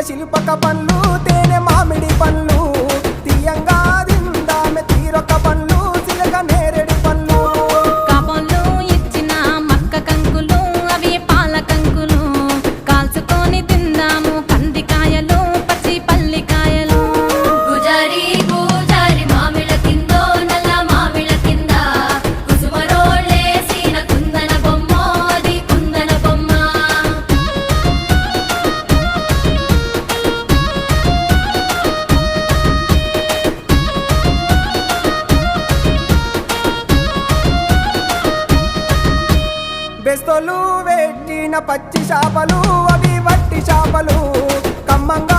శిల్పక పండ్లు తేనె మామిడి పండ్లు తీయంగా దిందామె తీరొక పండ్లు సిలక నేరేడి పండ్లు కాపంలో ఇచ్చిన మక్క కంకులు అవి పాల కంకులు కాల్చుకొని తిందాము కందికాయలు పచ్చి పల్లికాయలు గుజారి గుజారి మామిళ్ళ కిందో నల్ల మామిళ్ళ కింద కుసుమరోళ్ళేసిన కుందన బొమ్మ అది కుందన బొమ్మ బెస్తలు పెట్టిన పచ్చి చేపలు అవి వట్టి చేపలు కమ్మంగా